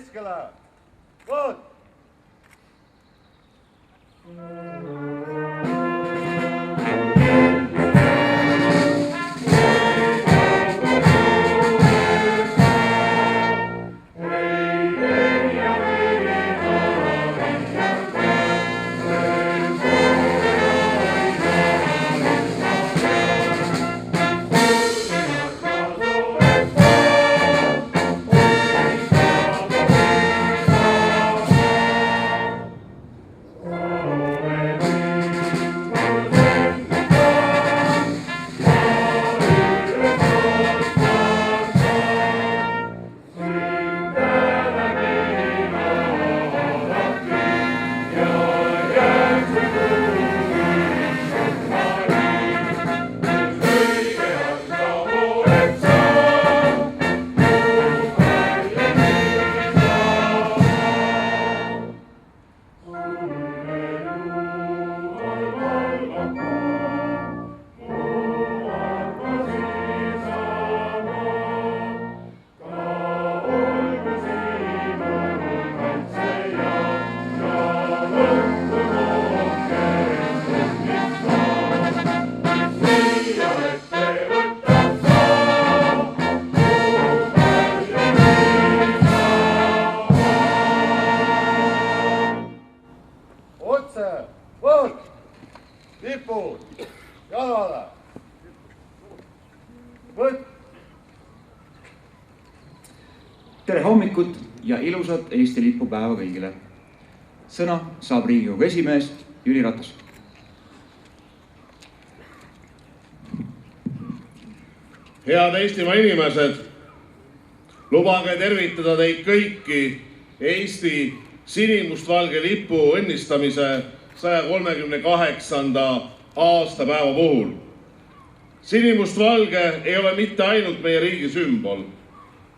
keskele. Võõt! Võõt! Lipud! Jalale! Võtt! Tere hommikut ja ilusat Eesti lipupäeva kõigile. Sõna saab Riigikogu esimees Jüri Ratas. Head Eestimaa inimesed, lubage tervitada teid kõiki Eesti sinimustvalge lipu õnnistamise 138. aastapäeva puhul. Sinimustvalge ei ole mitte ainult meie riigi sümbol,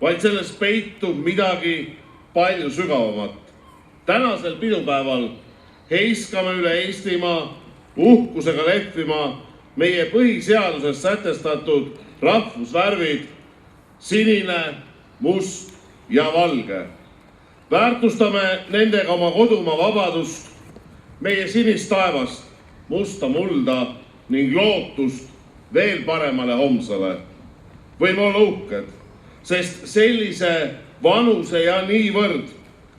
vaid selles peitub midagi palju sügavamat. Tänasel pidupäeval heiskame üle Eestimaa uhkusega lehvima meie põhiseaduses sätestatud rahvusvärvid sinine, must ja valge. Väärtustame nendega oma kodumaa vabadust, meie sinist taevast, musta mulda ning lootust veel paremale homsele. Võime olla uhked, sest sellise vanuse ja niivõrd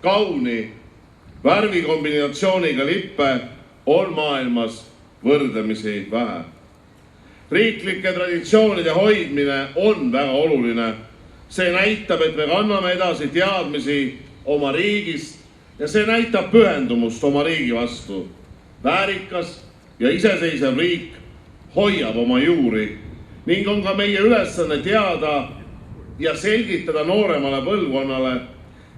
kauni värvikombinatsiooniga lippe on maailmas võrdlemisi vähe. Riiklike traditsioonide hoidmine on väga oluline. See näitab, et me kanname edasi teadmisi oma riigist ja see näitab pühendumust oma riigi vastu. Väärikas ja iseseisev riik hoiab oma juuri ning on ka meie ülesanne teada ja selgitada nooremale põlvkonnale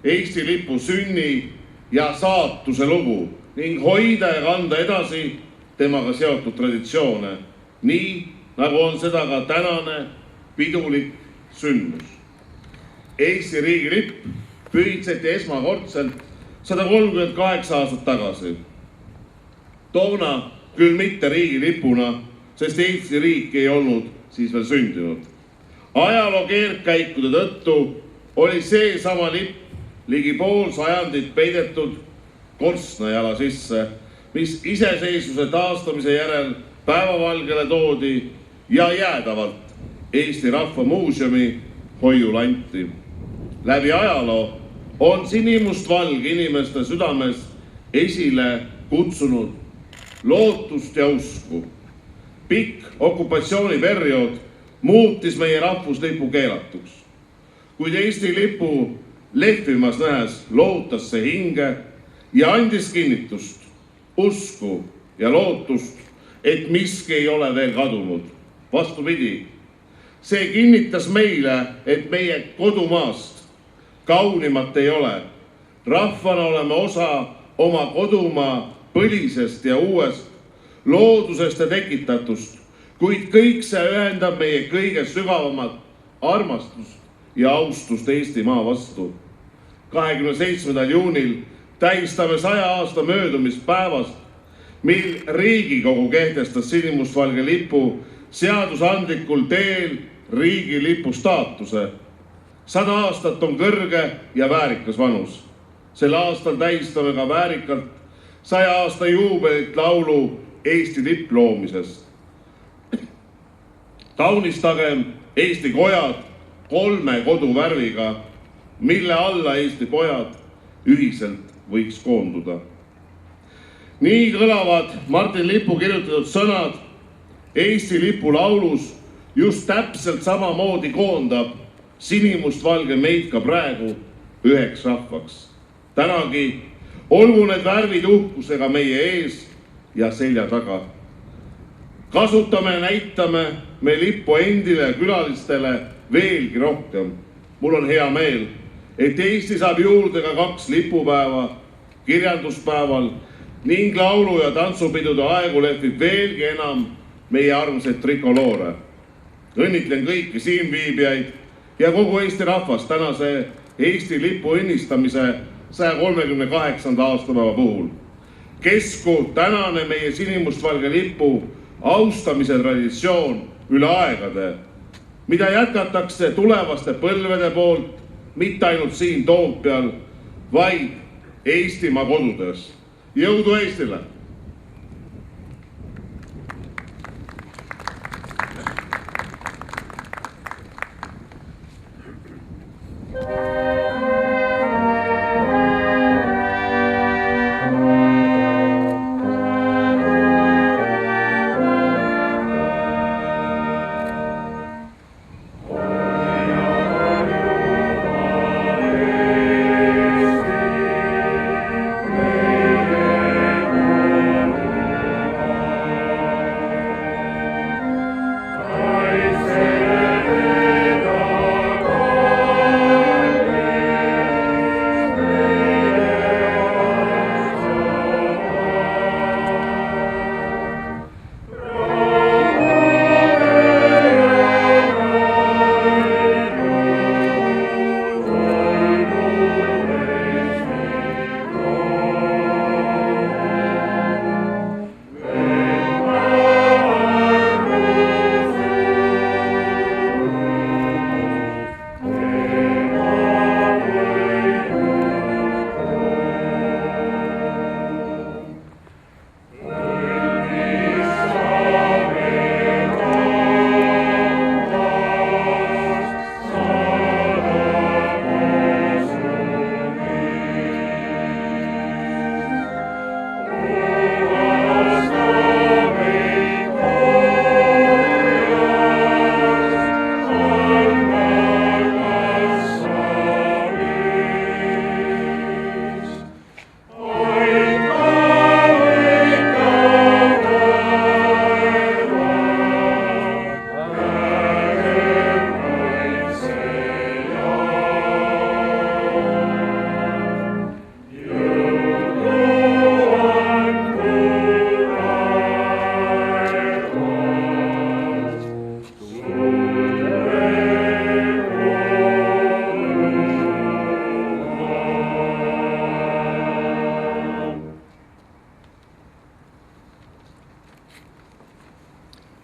Eesti lipu sünni ja saatuse lugu ning hoida ja kanda edasi temaga seotud traditsioone, nii nagu on seda ka tänane pidulik sündmus. Eesti riigilipp pühitseti esmakordselt 138 aastat tagasi. Toona küll mitte riigilipuna, sest Eesti riik ei olnud siis veel sündinud. Ajaloo keerdkäikude tõttu oli seesama lipp ligi pool sajandit peidetud korstnajala sisse, mis iseseisvuse taastamise järel päevavalgele toodi ja jäädavalt Eesti Rahva Muuseumi hoiule anti. Läbi ajaloo on sinimustvalge inimeste südames esile kutsunud lootust ja usku. Pikk okupatsiooniperiood muutis meie rahvuslipu keelatuks. Kuid Eesti lipu lehvimas nähes lohutas see hinge ja andis kinnitust, usku ja lootust, et miski ei ole veel kadunud. Vastupidi, see kinnitas meile, et meie kodumaast kaunimat ei ole. Rahvana oleme osa oma kodumaa põlisest ja uuest loodusest ja tekitatust, kuid kõik see ühendab meie kõige sügavamat armastust ja austust Eesti maa vastu. 27. juunil tähistame 100 aasta möödumispäevast, mil Riigikogu kehtestas sinimustvalge lipu seadusandlikul teel riigilipu staatuse. 100 aastat on kõrge ja väärikas vanus. Sel aastal tähistame ka väärikalt 100 aasta juubelit laulu Eesti lipp loomisest. Kaunistagem Eesti kojad 3 koduvärviga, mille alla Eesti pojad ühiselt võiks koonduda. Nii kõlavad Martin Lipu kirjutatud sõnad Eesti lipu laulus. Just täpselt samamoodi koondab sinimustvalge meid ka praegu üheks rahvaks. Tänagi olgu need värvid uhkusega meie ees ja selja taga. Kasutame ja näitame me lippu endile ja külalistele veelgi rohkem. Mul on hea meel, et Eesti saab juurde ka 2 lipupäeva, kirjanduspäeval ning laulu- ja tantsupidude aegu lehvib veelgi enam meie armsaid trikoloore. Õnnitlen kõiki siinviibijaid ja kogu Eesti rahvast tänase Eesti lipu õnnistamise 138. aastapäeva puhul. Kesku tänane meie sinimustvalge lipu austamise traditsioon üle aegade, mida jätkatakse tulevaste põlvede poolt mitte ainult siin Toompeal, vaid Eestimaa kodudes. Jõudu Eestile!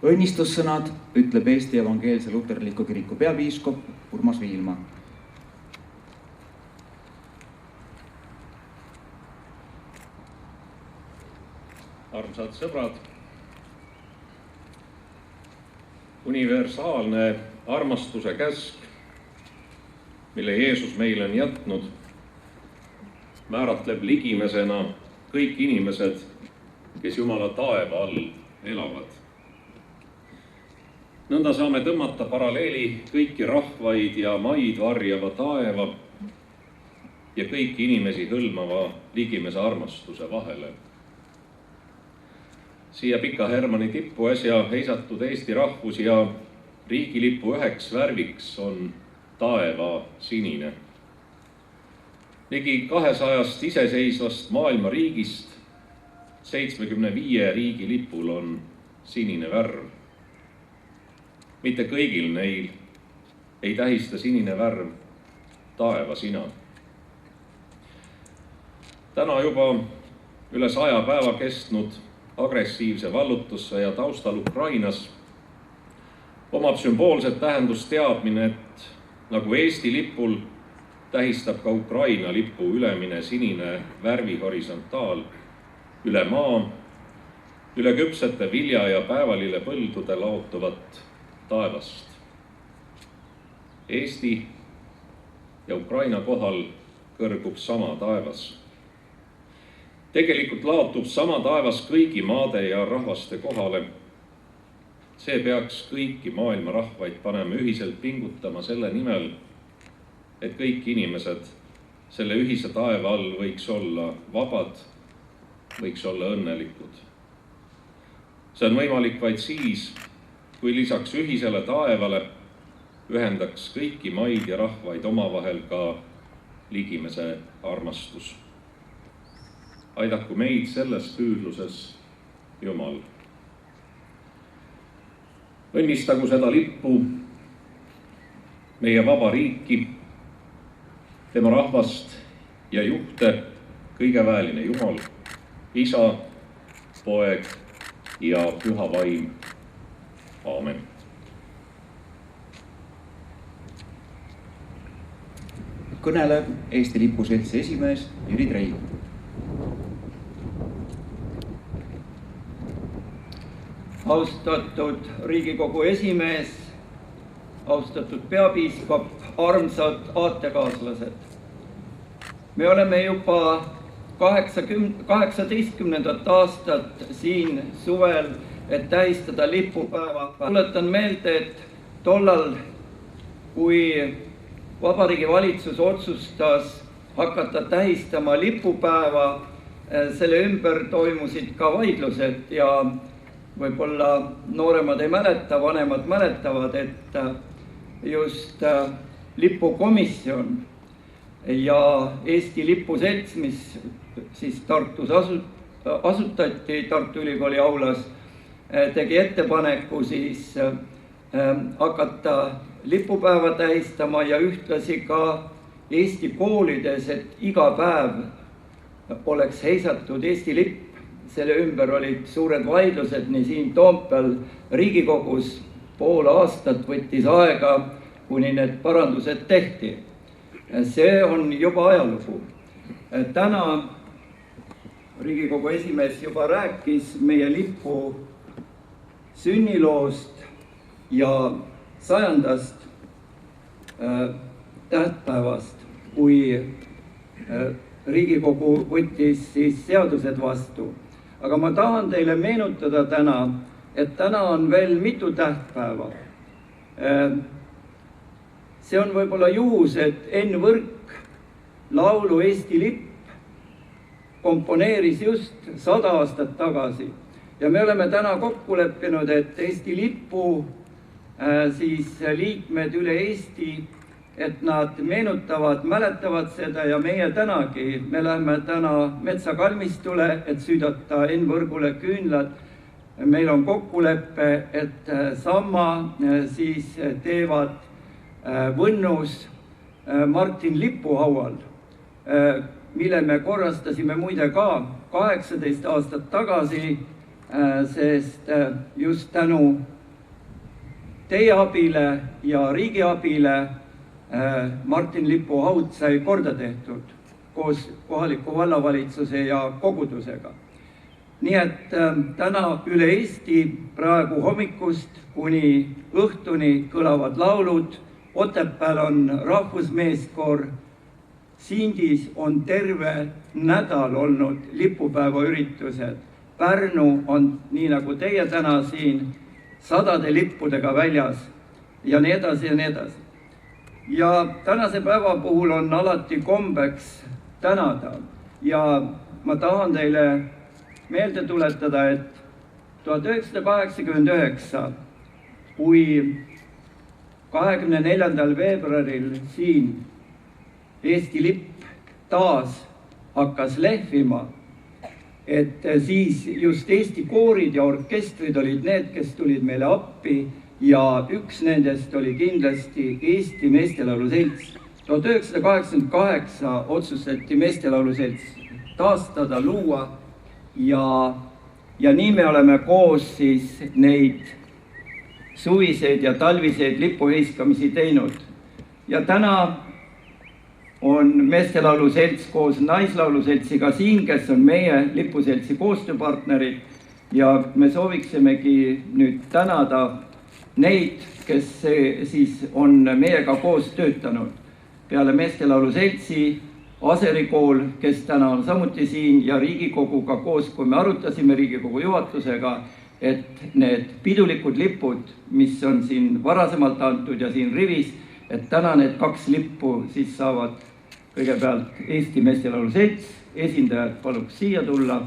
Õnnistussõnad ütleb Eesti Evangeelse Luterliku Kiriku peapiiskop Urmas Viilma. Armsad sõbrad, universaalne armastuse käsk, mille Jeesus meile on jätnud, määratleb ligimesena kõik inimesed, kes Jumala taeva all elavad. Nõnda saame tõmmata paralleeli kõiki rahvaid ja maid varjava taeva ja kõiki inimesi hõlmava ligimese armastuse vahele. Siia Pika Hermanni tippu äsja heisatud Eesti rahvus ja riigilipu üheks värviks on taeva sinine. Ligi 200 iseseisvast maailma riigist 75 riigilipul on sinine värv. Mitte kõigil neil ei tähista sinine värv taevasina. Täna juba üle 100 päeva kestnud agressiivse vallutussõja taustal Ukrainas omab sümboolset tähendust teadmine, et nagu Eesti lipul tähistab ka Ukraina lipu ülemine sinine värvihorisontaal üle maa, üle küpsete vilja ja päevalille põldude laotuvat taevast. Eesti ja Ukraina kohal kõrgub sama taevas. Tegelikult laotub sama taevas kõigi maade ja rahvaste kohale. See peaks kõiki maailma rahvaid panema ühiselt pingutama selle nimel, et kõik inimesed selle ühise taeva all võiks olla vabad, võiks olla õnnelikud. See on võimalik vaid siis, kui lisaks ühisele taevale ühendaks kõiki maid ja rahvaid omavahel ka ligimese armastus. Aidaku meid selles püüdluses Jumal. Õnnistagu seda lippu, meie vaba riiki, tema rahvast ja juhte kõigeväeline Jumal, Isa, Poeg ja Püha Vaim. Aamen. Kõneleb Eesti Lipu Seltsi esimees Jüri Trei. Austatud Riigikogu esimees, austatud peapiiskop, armsad aatekaaslased. Me oleme juba 18. aastat siin suvel, et tähistada lipupäeva. Tuletan meelde, et tollal, kui Vabariigi Valitsus otsustas hakata tähistama lipupäeva, selle ümber toimusid ka vaidlused ja võib-olla nooremad ei mäleta, vanemad mäletavad, et just lipukomisjon ja Eesti Lipu Selts, mis siis Tartus asutati Tartu Ülikooli aulas, tegi ettepaneku siis hakata lipupäeva tähistama ja ühtlasi ka Eesti koolides, et iga päev oleks heisatud Eesti lipp. Selle ümber olid suured vaidlused nii siin Toompeal Riigikogus. Pool aastat võttis aega, kuni need parandused tehti. See on juba ajalugu. Täna Riigikogu esimees juba rääkis meie lipu sünniloost ja 100. tähtpäevast, kui Riigikogu võttis siis seadused vastu. Aga ma tahan teile meenutada täna, et täna on veel mitu tähtpäeva. See on võib-olla juhus, et Enn Võrk laulu Eesti lipp komponeeris just 100 aastat tagasi. Ja me oleme täna kokku leppinud, et Eesti lipu siis liikmed üle Eesti, et nad meenutavad, mäletavad seda ja meie tänagi. Me läheme täna metsakalmistule, et süüdata Enn Võrgule küünlad. Meil on kokkulepe, et sama siis teevad Võnnus Martin Lipu haual, mille me korrastasime muide ka 18 aastat tagasi, sest just tänu teie abile ja riigi abile Martin Lipu haud sai korda tehtud koos kohaliku vallavalitsuse ja kogudusega. Nii et täna üle Eesti praegu hommikust kuni õhtuni kõlavad laulud. Otepääl on rahvusmeeskoor. Sindis on terve nädal olnud lipupäeva üritused. Pärnu on, nii nagu teie täna siin, 100 lippudega väljas ja nii edasi ja nii edasi. Ja tänase päeva puhul on alati kombeks tänada ja ma tahan teile meelde tuletada, et 1989, kui 24. veebruaril siin Eesti lipp taas hakkas lehvima, et siis just Eesti koorid ja orkestrid olid need, kes tulid meile appi ja üks nendest oli kindlasti Eesti Meestelaulu Selts. 1988 otsustati Meestelaulu Selts taastada, luua ja nii me oleme koos siis neid suviseid ja talviseid lipuheiskamisi teinud. ja täna on Meestelaulu Selts koos Naislaulu Seltsiga siin, kes on meie lipuseltsi koostööpartnerid ja me sooviksimegi nüüd tänada neid, kes siis on meiega koos töötanud. Peale Meestelaulu Seltsi Aseri kool, kes täna on samuti siin ja Riigikoguga koos, kui me arutasime Riigikogu juhatusega, et need pidulikud lipud, mis on siin varasemalt antud ja siin rivis, et täna need 2 lippu siis saavad kõigepealt Eesti Meestelaulu Selts, esindajad paluks siia tulla.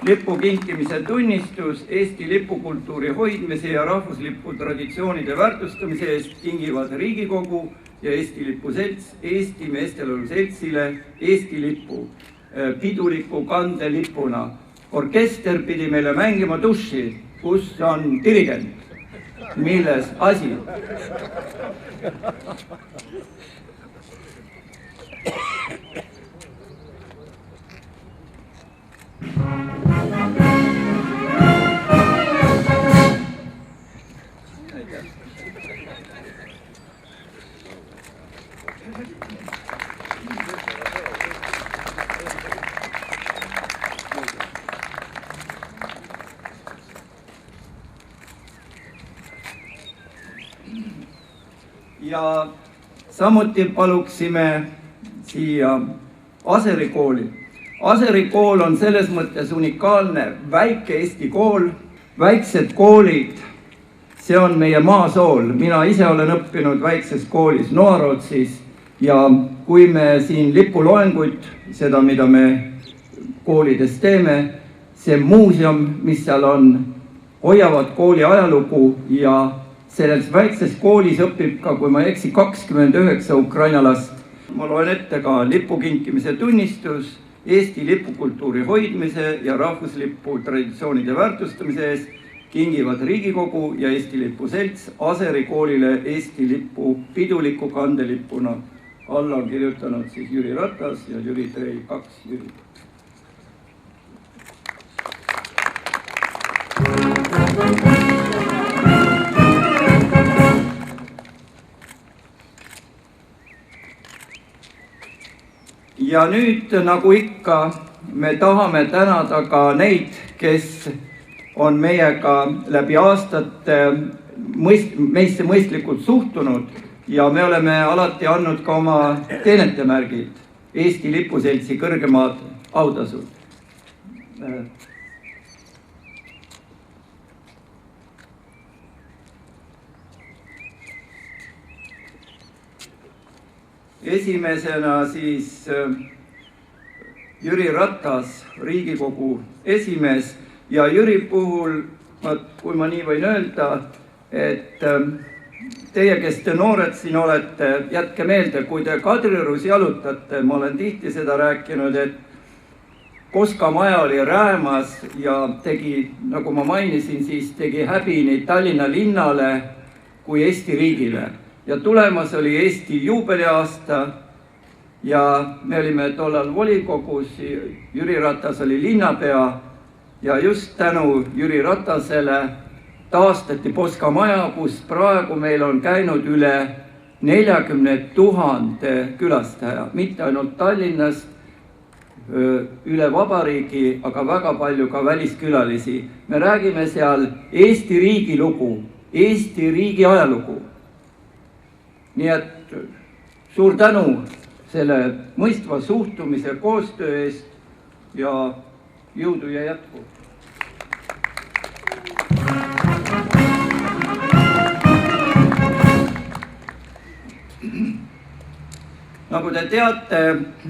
Lipu kinkimise tunnistus Eesti lipukultuuri hoidmise ja rahvuslipu traditsioonide väärtustamise eest kingivad Riigikogu ja Eesti Lipu Selts Eesti Meestelaulu Seltsile Eesti lipu piduliku kandelipuna. Orkester pidi meile mängima duši, kus on dirigent. Milles asi? Ja samuti paluksime siia Aseri kooli. Aseri kool on selles mõttes unikaalne väike Eesti kool, väiksed koolid, see on meie maasool. Mina ise olen õppinud väikses koolis Noarootsis ja kui me siin lipuloenguid, seda mida me koolides teeme, see muuseum, mis seal on, hoiavad kooli ajalugu ja selles väikses koolis õpib ka, kui ma ei eksi, 29 Ukraina last. Ma loen ette ka lipu kinkimise tunnistus Eesti lipukultuuri hoidmise ja rahvuslipu traditsioonide väärtustamise eest kingivad Riigikogu ja Eesti Lipu Selts Aseri koolile Eesti lipu piduliku kandelipuna. Alla on kirjutanud siis Jüri Ratas ja Jüri Trei, 2 Jüri. Ja nüüd, nagu ikka, me tahame tänada ka neid, kes on meiega läbi aastate meisse mõistlikult suhtunud ja me oleme alati andnud ka oma teenetemärgid, Eesti Lipu Seltsi kõrgemad autasud. Esimesena siis Jüri Ratas, Riigikogu esimees ja Jüri puhul, kui ma nii võin öelda, et teie, kes te noored siin olete, jätke meelde, kui te Kadriorus jalutate, ma olen tihti seda rääkinud, et Koska maja oli räämas ja tegi, nagu ma mainisin, siis tegi häbi nii Tallinna linnale kui Eesti riigile. Ja tulemas oli Eesti juubeliaasta ja me olime tollal volikogus, Jüri Ratas oli linnapea ja just tänu Jüri Ratasele taastati Poska maja, kus praegu meil on käinud üle 40 000 külastaja, mitte ainult Tallinnast, üle vabariigi, aga väga palju ka väliskülalisi. Me räägime seal Eesti riigi lugu, Eesti riigi ajalugu. Nii et suur tänu selle mõistva suhtumise koostöö eest ja jõudu ja jätku. Nagu te teate,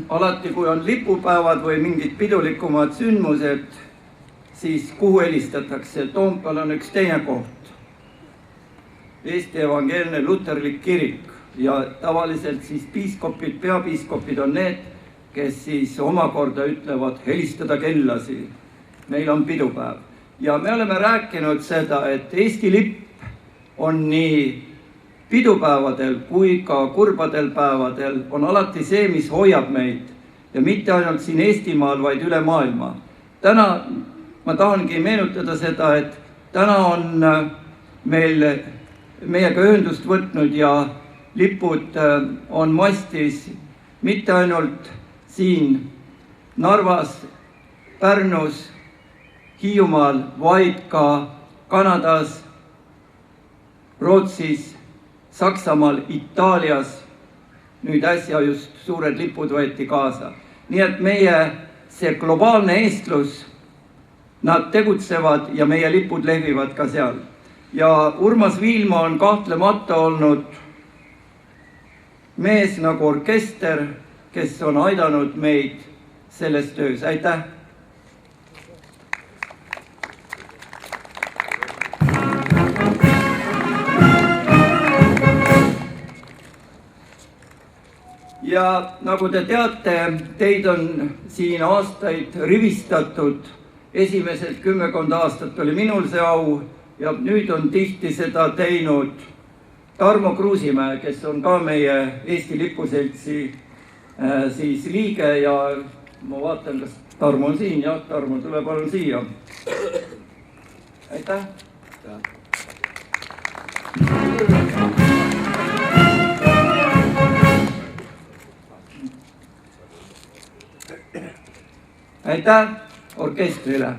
alati kui on lipupäevad või mingid pidulikumad sündmused, siis kuhu helistatakse? Toompeal on üks teine koht. Eesti evangeelne luterlik kirik ja tavaliselt siis piiskopid, peapiiskopid on need, kes siis omakorda ütlevad helistada kellasi. Meil on pidupäev. Ja me oleme rääkinud seda, et Eesti lipp on nii pidupäevadel kui ka kurbadel päevadel on alati see, mis hoiab meid ja mitte ainult siin Eestimaal, vaid üle maailma. Täna ma tahangi meenutada seda, et täna on meil meiega ühendust võtnud ja lipud on mastis mitte ainult siin Narvas, Pärnus, Hiiumaal, vaid ka Kanadas, Rootsis, Saksamaal, Itaalias. Nüüd äsja just suured lipud võeti kaasa. Nii et meie see globaalne eestlus, nad tegutsevad ja meie lipud lehvivad ka seal. Ja Urmas Viilma on kahtlemata olnud mees nagu orkester, kes on aidanud meid selles töös. Aitäh! Ja nagu te teate, teid on siin aastaid rivistatud. Esimesed 10 aastat oli minul see au ja nüüd on tihti seda teinud Tarmo Kruusimäe, kes on ka meie Eesti Lipuseltsi siis liige ja ma vaatan, kas Tarmo on siin. Jah, Tarmo, tule palun siia. Aitäh! Aitäh orkestrile!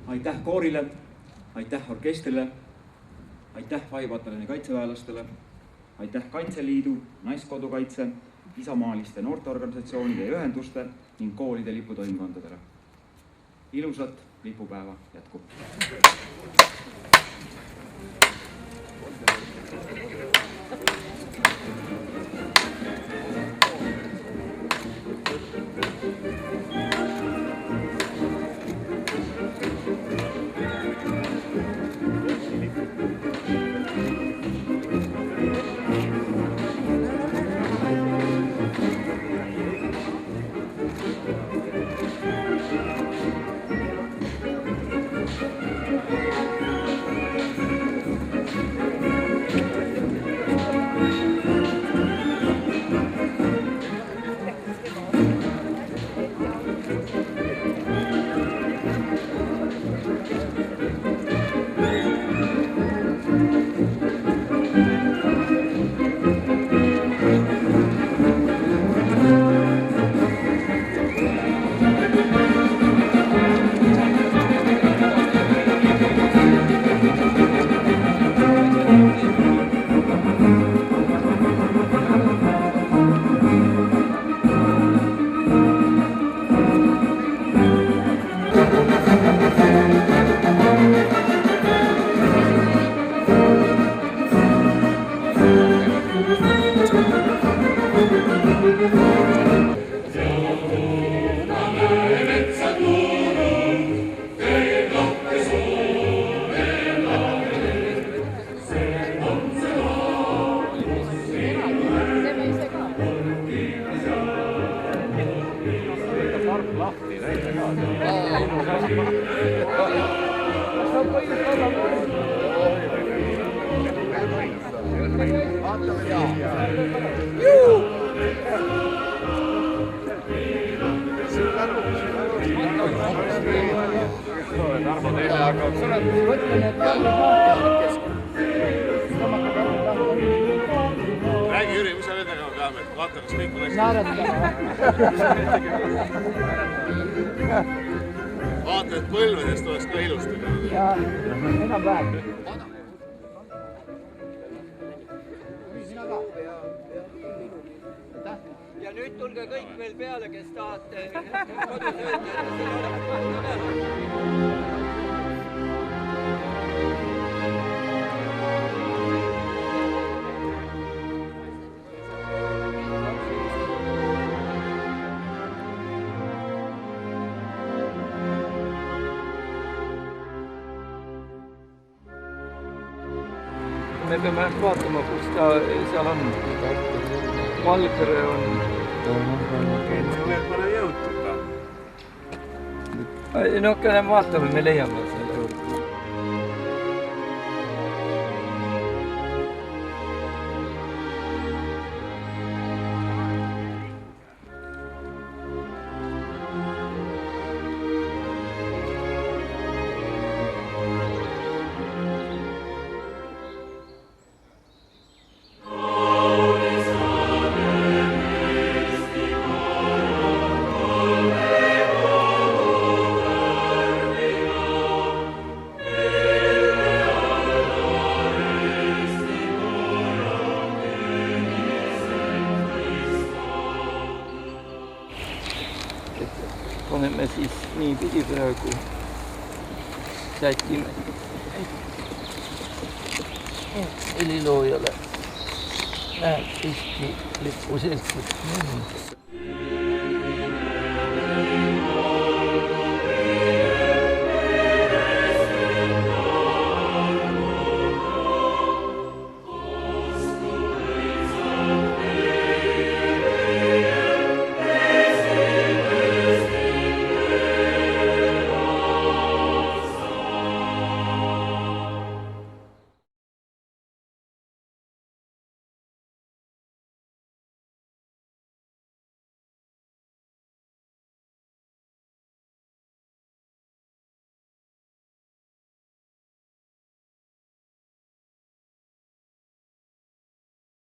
Aitäh koorile, aitäh orkestrile, aitäh Vahipataloni kaitseväelastele, aitäh Kaitseliidu, Naiskodukaitse, isamaaliste noorteorganisatsioonide ja ühenduste ning koolide liputoimkondadele. Ilusat lipupäeva jätkub! Räägi, Jüri, mis sa veel tegema peame? Vaata, kas kõik on hästi. Vaata, et põlvedest oleks ka ilusti. ja nüüd tulge kõik veel peale, kes tahate kodus öelda, et siin oleks me peame vaatama, kus ta seal on. Valgre on. No vaatame, me leiame selle juurde. Paneme siis niipidi praegu sätime heliloojale näeb Eesti lipu seltsit.